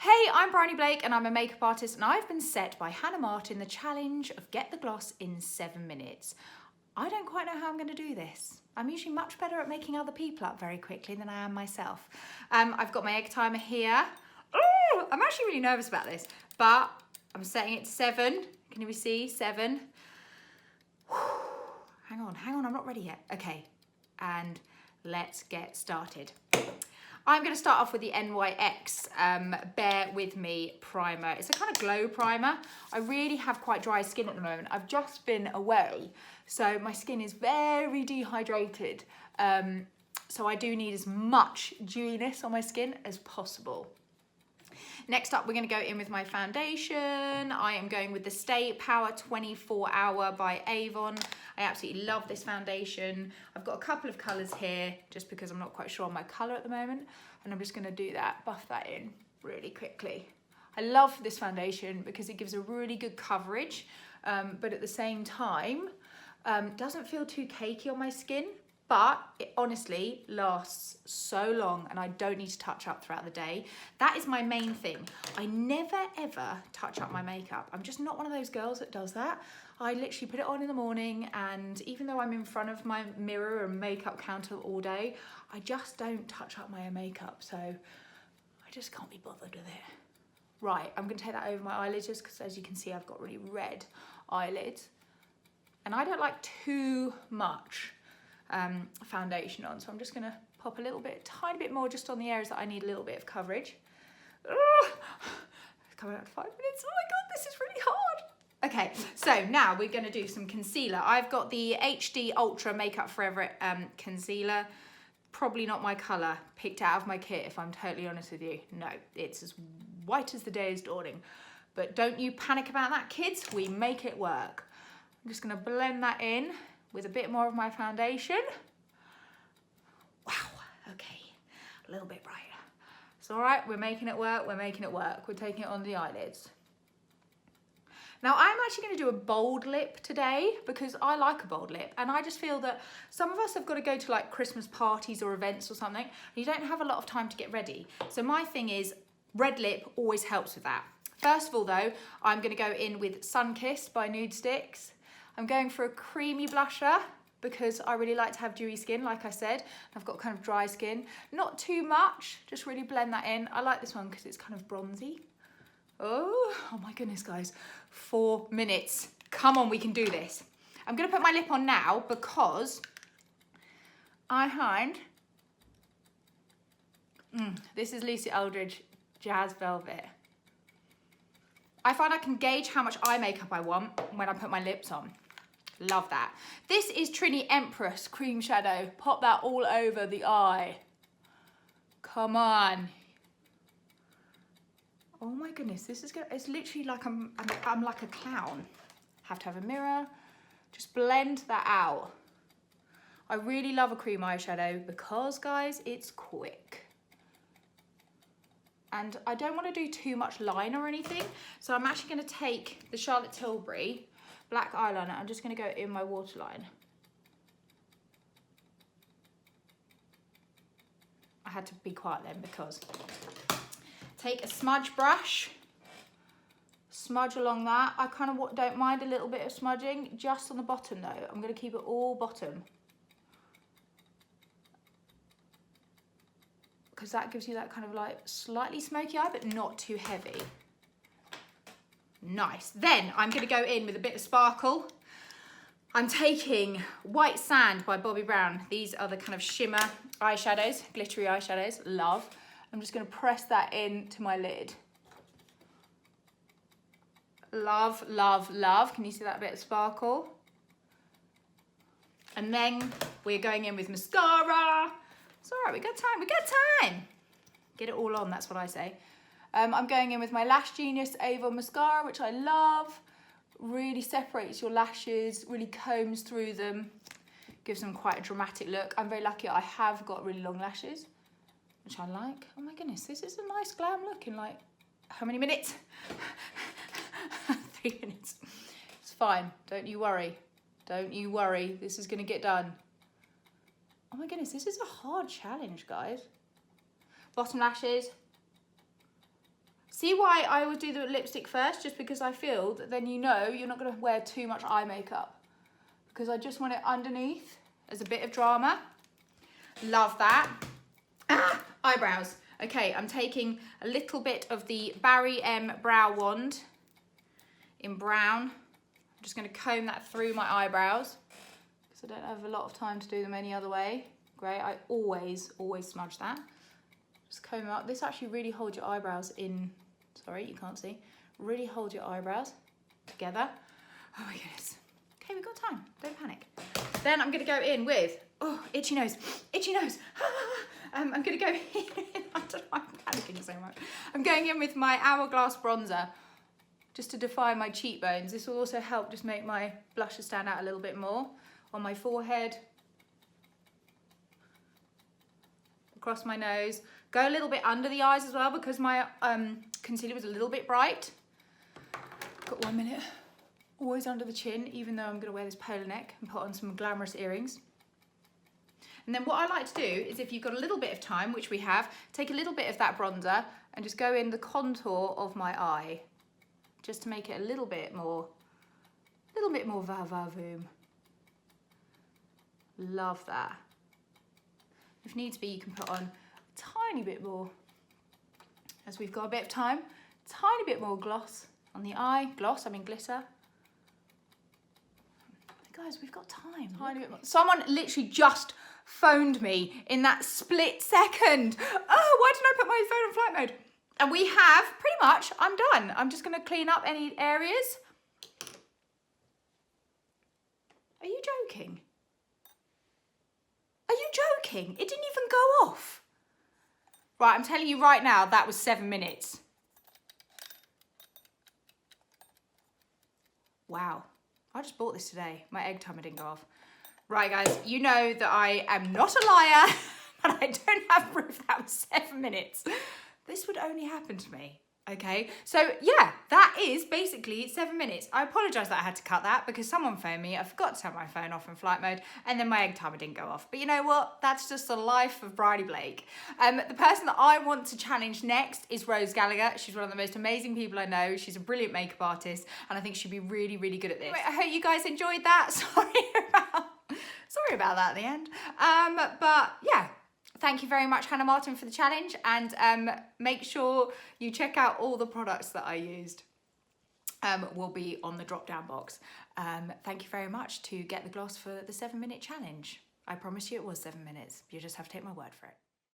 Hey, I'm Bryony Blake and I'm a makeup artist, and I've been set by Hannah Martin the challenge of get the gloss in 7 minutes. I don't quite know how I'm going to do this. I'm usually much better at making other people up very quickly than I am myself. I've got my egg timer here. Oh, I'm actually really nervous about this, but I'm setting it to 7. Can you see? 7. Hang on, I'm not ready yet. Okay, and let's get started. I'm going to start off with the NYX Bear With Me primer. It's a kind of glow primer. I really have quite dry skin at the moment. I've just been away, so my skin is very dehydrated. So I do need as much dewiness on my skin as possible. Next up, we're going to go in with my foundation. I am going with the Stay Power 24 Hour by Avon. I absolutely love this foundation. I've got a couple of colours here just because I'm not quite sure on my colour at the moment. And I'm just going to do that, buff that in really quickly. I love this foundation because it gives a really good coverage, but at the same time, doesn't feel too cakey on my skin. But it honestly lasts so long and I don't need to touch up throughout the day. That is my main thing. I never ever touch up my makeup. I'm just not one of those girls that does that. I literally put it on in the morning, and even though I'm in front of my mirror and makeup counter all day, I just don't touch up my makeup. So I just can't be bothered with it. Right, I'm gonna take that over my eyelids just because, as you can see, I've got really red eyelids. And I don't like too much foundation on, so I'm just gonna pop a little bit, tiny bit more just on the areas that I need a little bit of coverage. It's coming out to 5 minutes. Oh my god, this is really hard. Okay, so now we're gonna do some concealer. I've got the HD Ultra Makeup Forever concealer. Probably not my colour, picked out of my kit if I'm totally honest with you. No, it's as white as the day is dawning. But don't you panic about that, kids. We make it work. I'm just gonna blend that in with a bit more of my foundation. Wow, okay, a little bit brighter. It's all right, we're making it work, we're making it work. We're taking it on the eyelids. Now I'm actually gonna do a bold lip today because I like a bold lip, and I just feel that some of us have got to go to like Christmas parties or events or something, and you don't have a lot of time to get ready. So my thing is, red lip always helps with that. First of all though, I'm gonna go in with Sunkissed by Nude Sticks. I'm going for a creamy blusher because I really like to have dewy skin, like I said. I've got kind of dry skin. Not too much, just really blend that in. I like this one because it's kind of bronzy. Oh my goodness, guys. 4 minutes. Come on, we can do this. I'm gonna put my lip on now because I find, this is Lucy Eldridge Jazz Velvet. I find I can gauge how much eye makeup I want when I put my lips on. Love that. This is Trini Empress Cream Shadow. Pop that all over the eye. Come on. Oh my goodness, this is good. It's literally like I'm like a clown. Have to have a mirror. Just blend that out. I really love a cream eyeshadow because, guys, it's quick. And I don't want to do too much line or anything, so I'm actually going to take the Charlotte Tilbury black eyeliner. I'm just going to go in my waterline. I had to be quiet then because take a smudge brush, smudge along that. I kind of don't mind a little bit of smudging, just on the bottom though. I'm going to keep it all bottom, because that gives you that kind of like slightly smoky eye, but not too heavy. Nice. Then I'm going to go in with a bit of sparkle. I'm taking White Sand by Bobbi Brown. These are the kind of shimmer eyeshadows, glittery eyeshadows. Love. I'm just going to press that into my lid. Love, love, love. Can you see that bit of sparkle? And then we're going in with mascara. It's all right, we got time, we got time. Get it all on, that's what I say. I'm going in with my Lash Genius Avon mascara, which I love. Really separates your lashes, really combs through them. Gives them quite a dramatic look. I'm very lucky I have got really long lashes, which I like. Oh my goodness, this is a nice glam look in like, how many minutes? 3 minutes. It's fine, don't you worry. Don't you worry, this is gonna get done. Oh my goodness, this is a hard challenge, guys. Bottom lashes. See why I always do the lipstick first? Just because I feel that then you know you're not going to wear too much eye makeup. Because I just want it underneath as a bit of drama. Love that. Ah, eyebrows. Okay, I'm taking a little bit of the Barry M Brow Wand in brown. I'm just going to comb that through my eyebrows because I don't have a lot of time to do them any other way. Great, I always smudge that. Just comb up. This actually really holds your eyebrows in, sorry, you can't see. Really hold your eyebrows together. Oh my goodness. Okay, we've got time, don't panic. Then I'm gonna go in with, oh, itchy nose, itchy nose. I'm gonna go in, I don't know why I'm panicking so much. I'm going in with my Hourglass bronzer just to define my cheekbones. This will also help just make my blushes stand out a little bit more on my forehead. Across my nose. Go a little bit under the eyes as well because my concealer was a little bit bright. Got 1 minute. Always under the chin, even though I'm going to wear this polo neck and put on some glamorous earrings. And then what I like to do is if you've got a little bit of time, which we have, take a little bit of that bronzer and just go in the contour of my eye, just to make it a little bit more va-va-voom. Love that. If needs be, you can put on a tiny bit more, as we've got a bit of time, tiny bit more gloss on the eye. Gloss, I mean glitter. Guys, we've got time. Tiny bit more. Someone literally just phoned me in that split second. Oh, why didn't I put my phone on flight mode? And we have, pretty much, I'm done. I'm just gonna clean up any areas. Are you joking? Are you joking? It didn't even go off. Right, I'm telling you right now, that was 7 minutes. Wow, I just bought this today. My egg timer didn't go off. Right, guys, you know that I am not a liar, and I don't have proof that was 7 minutes. This would only happen to me. Okay, so yeah, that is basically 7 minutes. I apologise that I had to cut that because someone phoned me. I forgot to turn my phone off in flight mode and then my egg timer didn't go off. But you know what? That's just the life of Bryony Blake. The person that I want to challenge next is Rose Gallagher. She's one of the most amazing people I know. She's a brilliant makeup artist and I think she'd be really, really good at this. Anyway, I hope you guys enjoyed that. Sorry about that at the end. But yeah. Thank you very much, Hannah Martin, for the challenge, and make sure you check out all the products that I used. Will be on the drop-down box. Thank you very much to get the gloss for the 7 minute challenge. I promise you it was 7 minutes. You just have to take my word for it.